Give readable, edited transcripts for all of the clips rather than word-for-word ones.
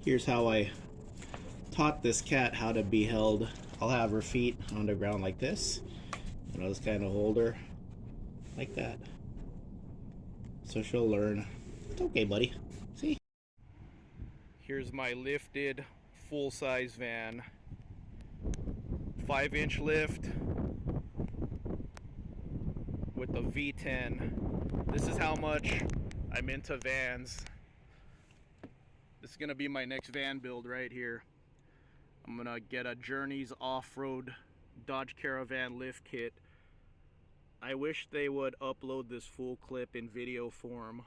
Here's how I taught this cat how to be held. I'll have her feet on the ground like this, and I'll just kind of hold her like that. So she'll learn. It's okay, buddy. See? Here's my lifted full-size van. 5-inch lift with the V10. This is how much I'm into vans. This is gonna be my next van build right here. I'm gonna get a Journeys off-road Dodge Caravan lift kit. I wish they would upload this full clip in video form.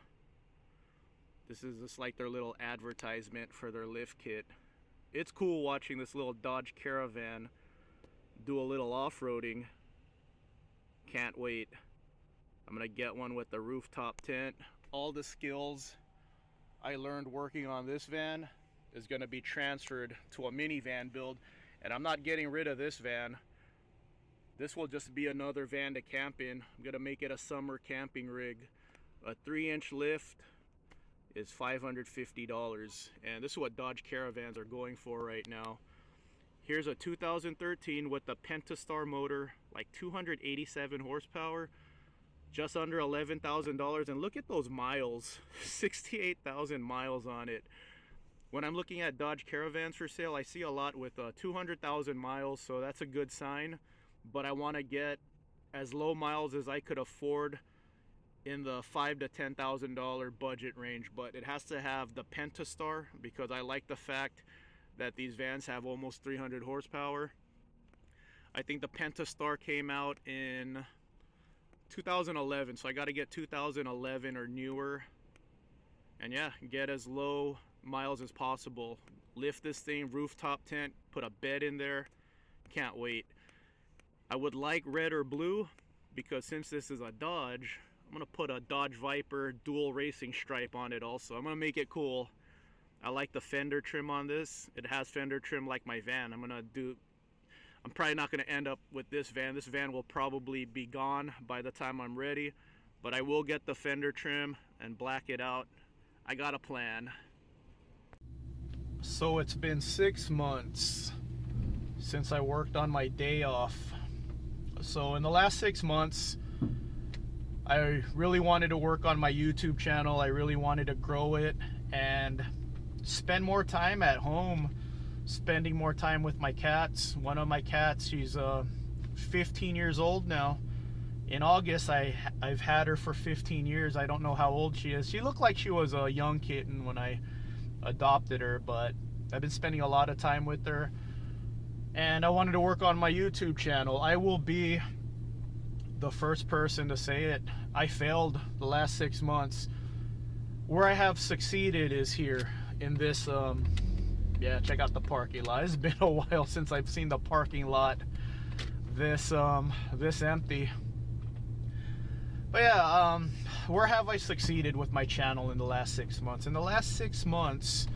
This is just like their little advertisement for their lift kit. It's cool watching this little Dodge Caravan do a little off-roading. Can't wait. I'm gonna get one with the rooftop tent. All the skills I learned working on this van is gonna be transferred to a minivan build, and I'm not getting rid of this van. This will just be another van to camp in. I'm gonna make it a summer camping rig. A 3-inch lift is $550, and this is what Dodge Caravans are going for right now. Here's a 2013 with the Pentastar motor, like 287 horsepower, just under $11,000, and look at those miles, 68,000 miles on it. When I'm looking at Dodge Caravans for sale, I see a lot with 200,000 miles, so that's a good sign. But I want to get as low miles as I could afford in the $5,000 to $10,000 budget range. But it has to have the Pentastar, because I like the fact that these vans have almost 300 horsepower. I think the Pentastar came out in 2011, so I got to get 2011 or newer, and yeah, get as low miles as possible. Lift this thing, rooftop tent, put a bed in there. Can't wait. I would like red or blue, because since this is a Dodge, I'm gonna put a Dodge Viper dual racing stripe on it also. I'm gonna make it cool. I like the fender trim on this. It has fender trim like my van. I'm probably not gonna end up with this van. This van will probably be gone by the time I'm ready, but I will get the fender trim and black it out. I got a plan. So it's been 6 months since I worked on my day off. So in the last 6 months, I really wanted to work on my YouTube channel. I really wanted to grow it and spend more time at home, spending more time with my cats. One of my cats, she's 15 years old now. In August, I've had her for 15 years. I don't know how old she is. She looked like she was a young kitten when I adopted her, but I've been spending a lot of time with her, and I wanted to work on my YouTube channel. I will be the first person to say it. I failed the last 6 months. Where I have succeeded is here in this yeah, check out the parking lot. It's been a while since I've seen the parking lot this empty. But yeah, where have I succeeded with my channel in the last 6 months? In the last 6 months,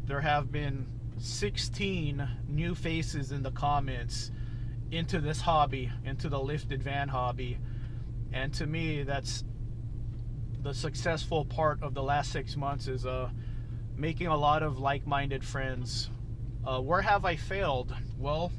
there have been 16 new faces in the comments into this hobby, into the lifted van hobby. And to me, that's the successful part of the last 6 months, is making a lot of like-minded friends. Where have I failed? Well,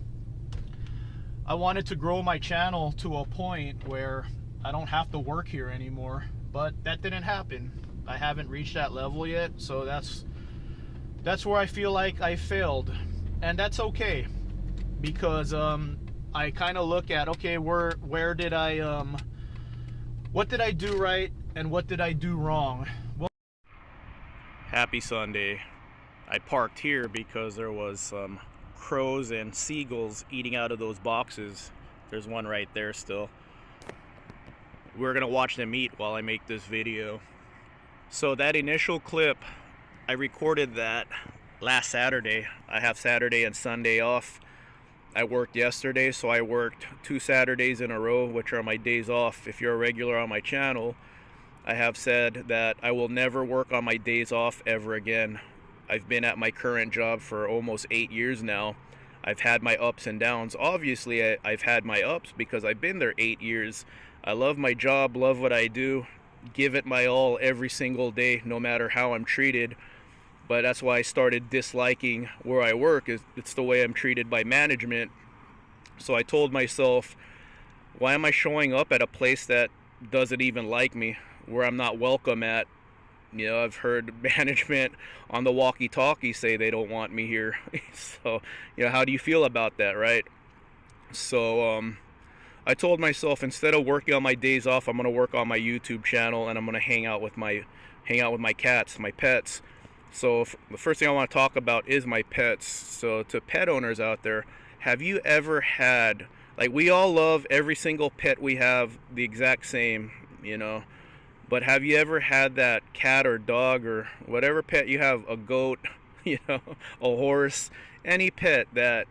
I wanted to grow my channel to a point where I don't have to work here anymore, but that didn't happen. I haven't reached that level yet, so that's where I feel like I failed. And that's okay, because I kind of look at, okay, where did I what did I do right and what did I do wrong? Well, happy Sunday. I parked here because there was some crows and seagulls eating out of those boxes. There's one right there still. We're gonna watch them eat while I make this video. So that initial clip, I recorded that last Saturday. I have Saturday and Sunday off. I worked yesterday, so I worked 2 Saturdays in a row, which are my days off. If you're a regular on my channel, I have said that I will never work on my days off ever again. I've been at my current job for almost 8 years now. I've had my ups and downs. Obviously, I've had my ups because I've been there 8 years. I love my job, love what I do, give it my all every single day, no matter how I'm treated. But that's why I started disliking where I work. It's the way I'm treated by management. So I told myself, why am I showing up at a place that doesn't even like me, where I'm not welcome at? You know, I've heard management on the walkie-talkie say they don't want me here. So, you know, how do you feel about that, right? So, I told myself, instead of working on my days off, I'm gonna work on my YouTube channel, and I'm gonna hang out with my cats, my pets. So the first thing I want to talk about is my pets. So to pet owners out there, have you ever had, like, we all love every single pet we have the exact same, you know, but have you ever had that cat or dog or whatever pet you have, a goat, you know, a horse, any pet that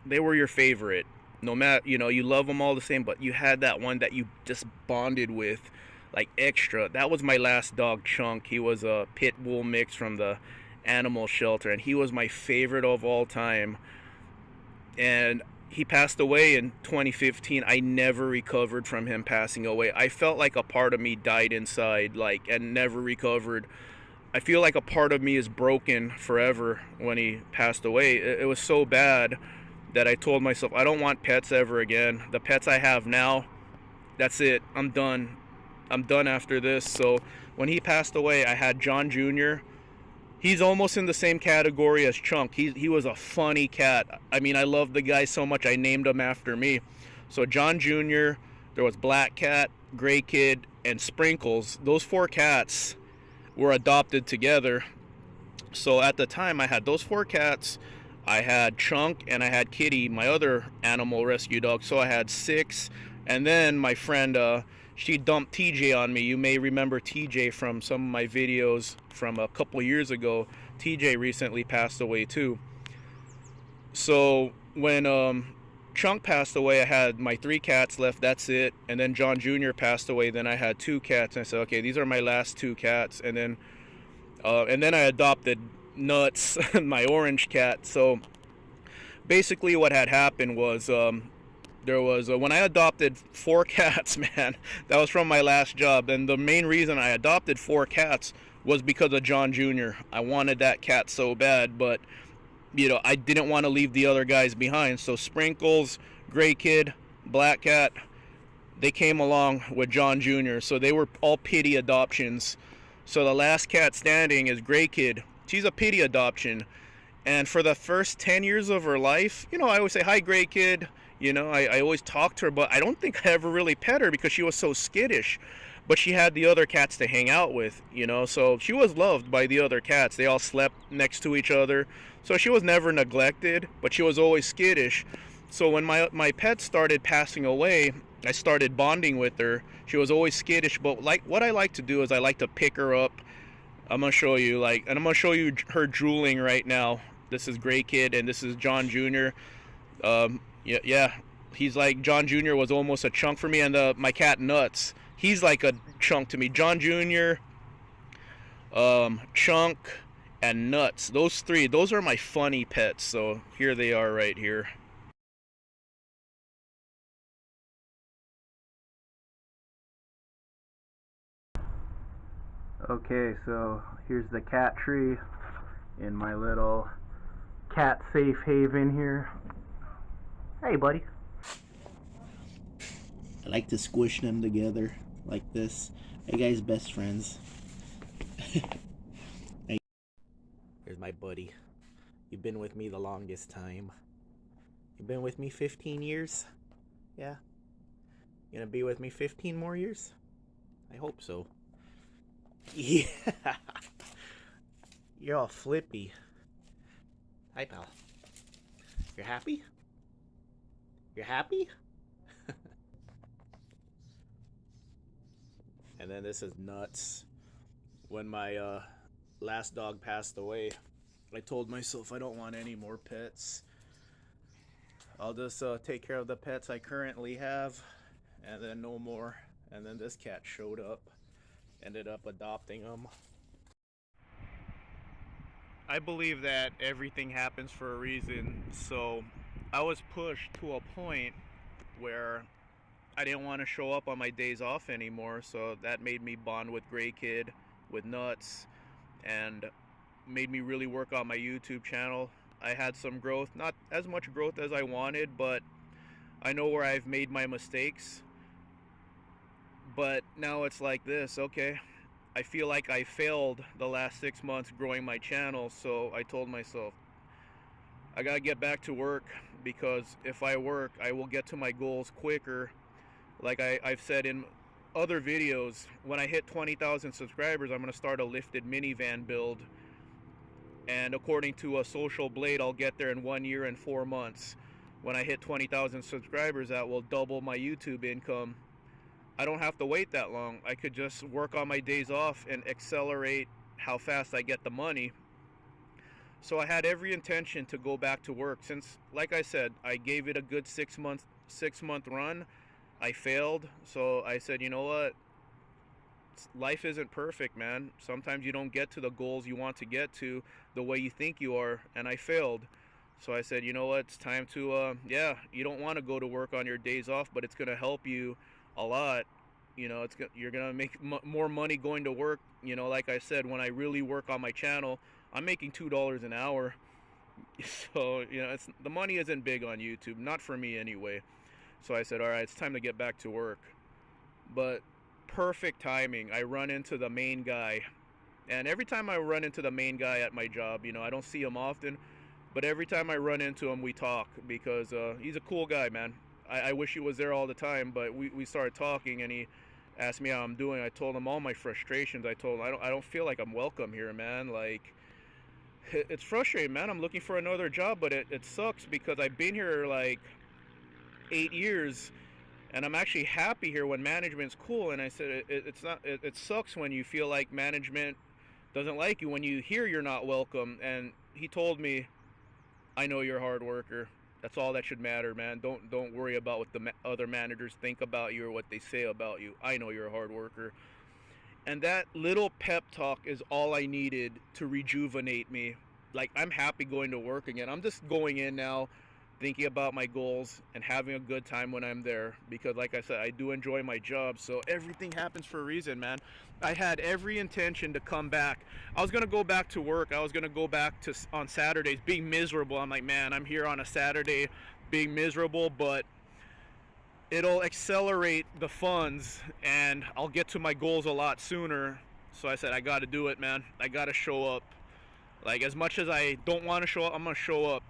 they were your favorite, no matter, you know, you love them all the same, but you had that one that you just bonded with like extra? That was my last dog, Chunk. He was a pit bull mix from the animal shelter, and he was my favorite of all time. And he passed away in 2015. I never recovered from him passing away. I felt like a part of me died inside, like, and never recovered. I feel like a part of me is broken forever when he passed away. It was so bad that I told myself, I don't want pets ever again. The pets I have now, that's it. I'm done. I'm done after this. So when he passed away, I had John Jr. He's almost in the same category as Chunk. He was a funny cat. I mean, I love the guy so much I named him after me. So John Jr., there was Black Cat, Gray Kid, and Sprinkles. Those 4 cats were adopted together. So at the time, I had those 4 cats. I had Chunk, and I had Kitty, my other animal rescue dog. So I had 6. And then my friend, she dumped TJ on me. You may remember TJ from some of my videos from a couple years ago. TJ recently passed away too. So when Chunk passed away, I had my 3 cats left. That's it. And then John Jr. passed away. Then I had 2 cats. And I said, okay, these are my last 2 cats. And then I adopted Nuts, my orange cat. So basically, what had happened was, there was when I adopted 4 cats, man. That was from my last job, and the main reason I adopted 4 cats was because of John Jr. I wanted that cat so bad, but you know, I didn't want to leave the other guys behind. So Sprinkles, Gray Kid, Black Cat, they came along with John Jr. So they were all pity adoptions. So the last cat standing is Gray Kid. She's a pity adoption, and for the first 10 years of her life, you know, I always say, hi, Gray Kid. You know, I always talked to her, but I don't think I ever really pet her because she was so skittish. But she had the other cats to hang out with, you know, so she was loved by the other cats. They all slept next to each other. So she was never neglected, but she was always skittish. So when my pet started passing away, I started bonding with her. She was always skittish, but like what I like to do is I like to pick her up. I'm going to show you, like, and I'm going to show you her drooling right now. This is Gray Kid, and this is John Jr. Yeah, he's like, John Jr. was almost a Chunk for me, and my cat Nuts, he's like a Chunk to me. John Jr., Chunk, and Nuts. Those 3, those are my funny pets. So here they are right here. Okay, so here's the cat tree in my little cat safe haven here. Hey, buddy. I like to squish them together like this. Hey guys, best friends. Hey. Here's my buddy. You've been with me the longest time. You've been with me 15 years? Yeah? You gonna be with me 15 more years? I hope so. Yeah. You're all flippy. Hi, pal. You're happy? You're happy? And then this is Nuts. When my last dog passed away, I told myself I don't want any more pets. I'll just take care of the pets I currently have, and then no more. And then this cat showed up, ended up adopting him. I believe that everything happens for a reason, so I was pushed to a point where I didn't want to show up on my days off anymore, so that made me bond with Gray Kid, with Nuts, and made me really work on my YouTube channel. I had some growth, not as much growth as I wanted, but I know where I've made my mistakes. But now it's like this, okay, I feel like I failed the last 6 months growing my channel, so I told myself I gotta get back to work, because if I work, I will get to my goals quicker. Like I've said in other videos, when I hit 20,000 subscribers, I'm gonna start a lifted minivan build, and according to a Social Blade, I'll get there in 1 year and 4 months. When I hit 20,000 subscribers, that will double my YouTube income. I don't have to wait that long. I could just work on my days off and accelerate how fast I get the money. So I had every intention to go back to work, since, like I said, I gave it a good 6 month run. I failed, so I said, you know what, life isn't perfect, man. Sometimes you don't get to the goals you want to get to the way you think you are, and I failed. So I said, you know what, it's time to yeah, you don't want to go to work on your days off, but it's going to help you a lot. You know, you're gonna make more money going to work. You know, like I said, when I really work on my channel, I'm making $2 an hour. So, you know, the money isn't big on YouTube, not for me anyway. So I said, all right, it's time to get back to work. But perfect timing, I run into the main guy. And every time I run into the main guy at my job, you know, I don't see him often, but every time I run into him, we talk, because he's a cool guy, man. I wish he was there all the time, but we started talking, and he asked me how I'm doing. I told him all my frustrations. I told him I don't feel like I'm welcome here, man. Like, it's frustrating, man. I'm looking for another job, but it sucks, because I've been here like 8 years, and I'm actually happy here when management's cool. And I said it sucks when you feel like management doesn't like you, when you hear you're not welcome. And he told me, I know you're a hard worker. That's all that should matter, man. Don't worry about what the other managers think about you or what they say about you. I know you're a hard worker. And that little pep talk is all I needed to rejuvenate me. Like, I'm happy going to work again. I'm just going in now, thinking about my goals and having a good time when I'm there, because like I said, I do enjoy my job. So everything happens for a reason, man. I had every intention to come back. I was gonna go back to work. I was gonna go back to on Saturdays being miserable. I'm like, man, I'm here on a Saturday being miserable, but it'll accelerate the funds and I'll get to my goals a lot sooner. So I said, I gotta do it, man. I gotta show up. Like, as much as I don't want to show up, I'm gonna show up.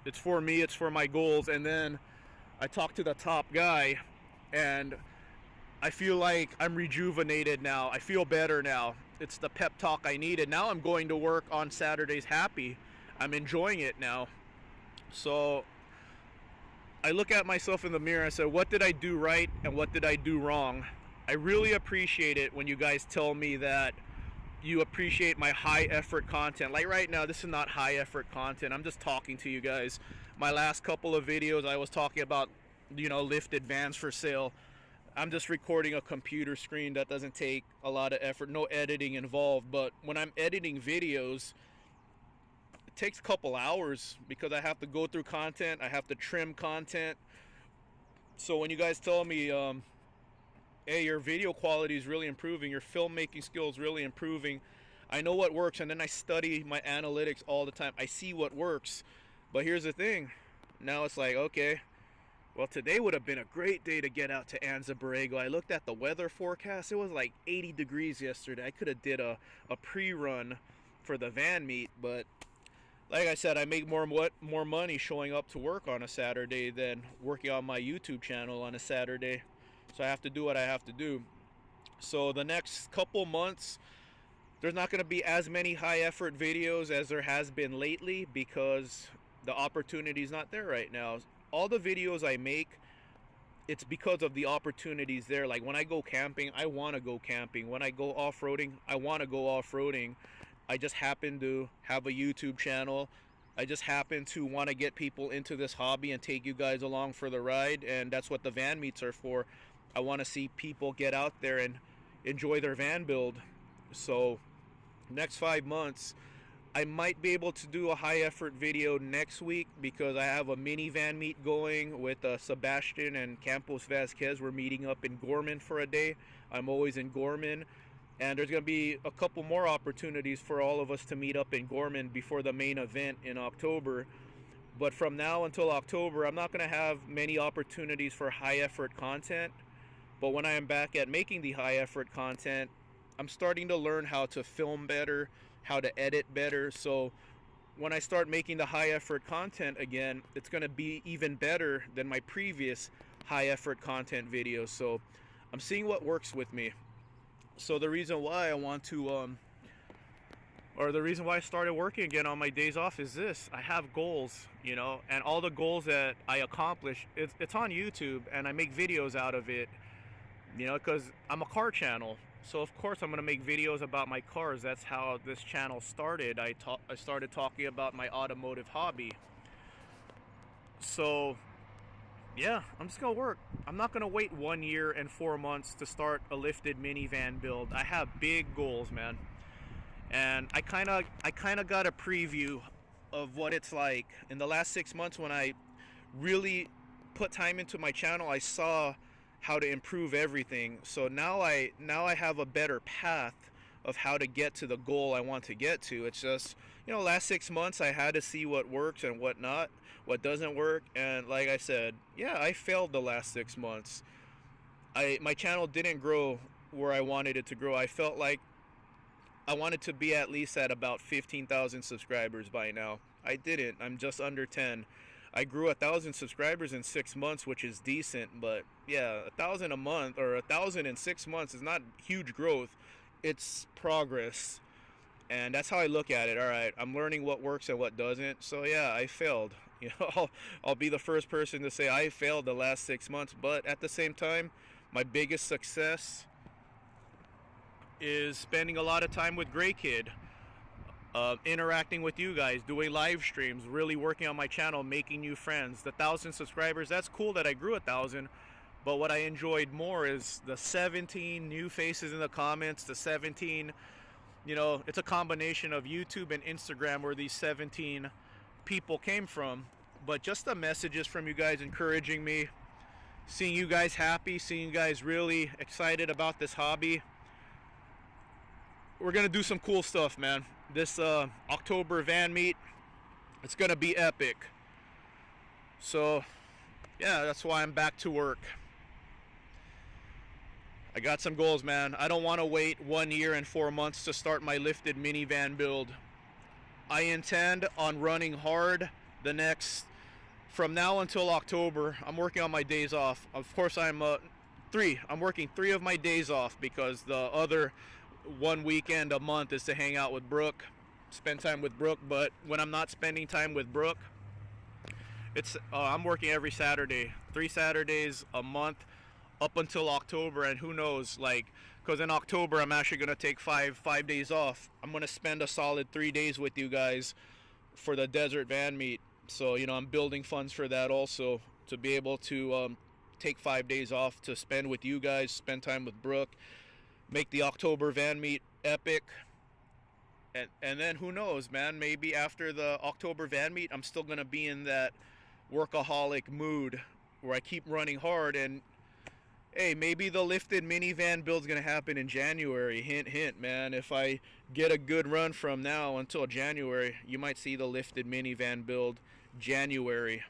It's for me, it's for my goals. And then I talked to the top guy, and I feel like I'm rejuvenated now. I feel better now. It's the pep talk I needed. Now I'm going to work on Saturdays happy. I'm enjoying it now. So I look at myself in the mirror and I said, what did I do right and what did I do wrong? I really appreciate it when you guys tell me that you appreciate my high effort content. Like right now, this is not high effort content. I'm just talking to you guys. My last couple of videos, I was talking about, you know, lifted vans for sale. I'm just recording a computer screen. That doesn't take a lot of effort, no editing involved. But when I'm editing videos, it takes a couple hours, because I have to go through content, I have to trim content. So when you guys tell me, hey, your video quality is really improving, your filmmaking skills really improving, I know what works, and then I study my analytics all the time. I see what works. But here's the thing, now it's like, okay, well, today would have been a great day to get out to Anza Borrego. I looked at the weather forecast. It was like 80 degrees yesterday. I could have did a pre-run for the van meet, but like I said, I make more money showing up to work on a Saturday than working on my YouTube channel on a Saturday. So I have to do what I have to do. So the next couple months, there's not going to be as many high effort videos as there has been lately, because the opportunity is not there right now. All the videos I make, it's because of the opportunities there. Like when I go camping, I want to go camping. When I go off-roading, I want to go off-roading. I just happen to have a YouTube channel. I just happen to want to get people into this hobby and take you guys along for the ride, and that's what the van meets are for. I want to see people get out there and enjoy their van build. So next 5 months, I might be able to do a high effort video next week, because I have a minivan meet going with Sebastian and Campos Vasquez. We're meeting up in Gorman for a day. I'm always in Gorman. And there's going to be a couple more opportunities for all of us to meet up in Gorman before the main event in October. But from now until October, I'm not going to have many opportunities for high effort content. But when I am back at making the high effort content, I'm starting to learn how to film better, how to edit better. So when I start making the high effort content again, it's going to be even better than my previous high effort content videos. So I'm seeing what works with me. So the reason why I want to, or the reason why I started working again on my days off is this: I have goals, you know, and all the goals that I accomplish, it's on YouTube, and I make videos out of it, you know, because I'm a car channel. So of course I'm going to make videos about my cars. That's how this channel started. I started talking about my automotive hobby. So yeah, I'm just gonna work. I'm not gonna wait 1 year and 4 months to start a lifted minivan build. I have big goals, man, and I kind of got a preview of what it's like in the last 6 months. When I really put time into my channel, I saw how to improve everything. So now I have a better path of how to get to the goal I want to get to. It's just, you know, last 6 months I had to see what works and what not, what doesn't work. And like I said, yeah, I failed the last 6 months. My channel didn't grow where I wanted it to grow. I felt like I wanted to be at least at about 15,000 subscribers by now. I didn't. I'm just under 10. I grew 1,000 subscribers in 6 months, which is decent, but yeah, 1,000 a month or 1,000 in 6 months is not huge growth. It's progress, and that's how I look at it. All right, I'm learning what works and what doesn't. So yeah, I failed. You know, I'll be the first person to say I failed the last 6 months, but at the same time, my biggest success is spending a lot of time with Gray Kid. Interacting with you guys, doing live streams, really working on my channel, making new friends. The 1,000 subscribers, that's cool that I grew 1,000, but what I enjoyed more is the 17 new faces in the comments, the 17, you know, it's a combination of YouTube and Instagram where these 17 people came from, but just the messages from you guys encouraging me, seeing you guys happy, seeing you guys really excited about this hobby. We're gonna do some cool stuff, man. This October van meet, it's gonna be epic. So yeah, that's why I'm back to work. I got some goals, man. I don't want to wait 1 year and 4 months to start my lifted minivan build. I intend on running hard from now until October. I'm working on my days off. Of course, I'm working 3 of my days off because the other 1 weekend a month is to hang out with Brooke, spend time with Brooke. But when I'm not spending time with Brooke, I'm working every Saturday, 3 Saturdays a month up until October. And who knows, like, because in October I'm actually gonna take five days off. I'm gonna spend a solid 3 days with you guys for the desert van meet. So, you know, I'm building funds for that also, to be able to take 5 days off to spend with you guys, spend time with Brooke, make the October van meet epic. And then who knows, man, maybe after the October van meet I'm still gonna be in that workaholic mood where I keep running hard, and hey, maybe the lifted minivan build's gonna happen in January. Hint hint, man. If I get a good run from now until January, you might see the lifted minivan build January.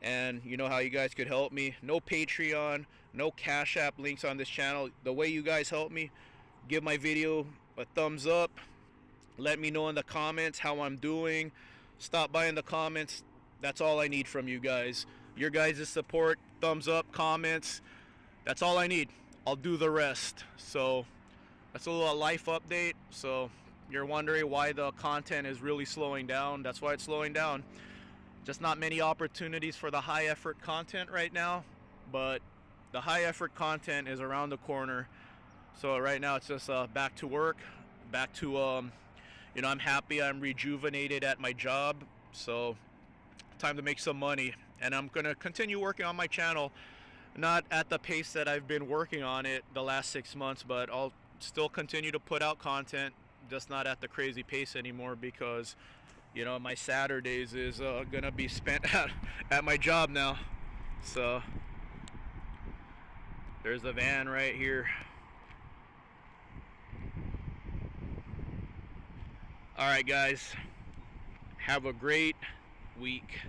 And you know how you guys could help me? No Patreon, no Cash App links on this channel. The way you guys help me, give my video a thumbs up, let me know in the comments how I'm doing, stop by in the comments. That's all I need from you guys. Your guys' support, thumbs up, comments, that's all I need. I'll do the rest. So that's a little life update. So you're wondering why the content is really slowing down. That's why it's slowing down. Just not many opportunities for the high effort content right now, but the high effort content is around the corner. So right now it's just back to work, back to you know, I'm happy, I'm rejuvenated at my job, so time to make some money. And I'm gonna continue working on my channel, not at the pace that I've been working on it the last 6 months, but I'll still continue to put out content, just not at the crazy pace anymore, because you know, my Saturdays is gonna be spent at my job now. So there's the van right here. All right, guys. Have a great week.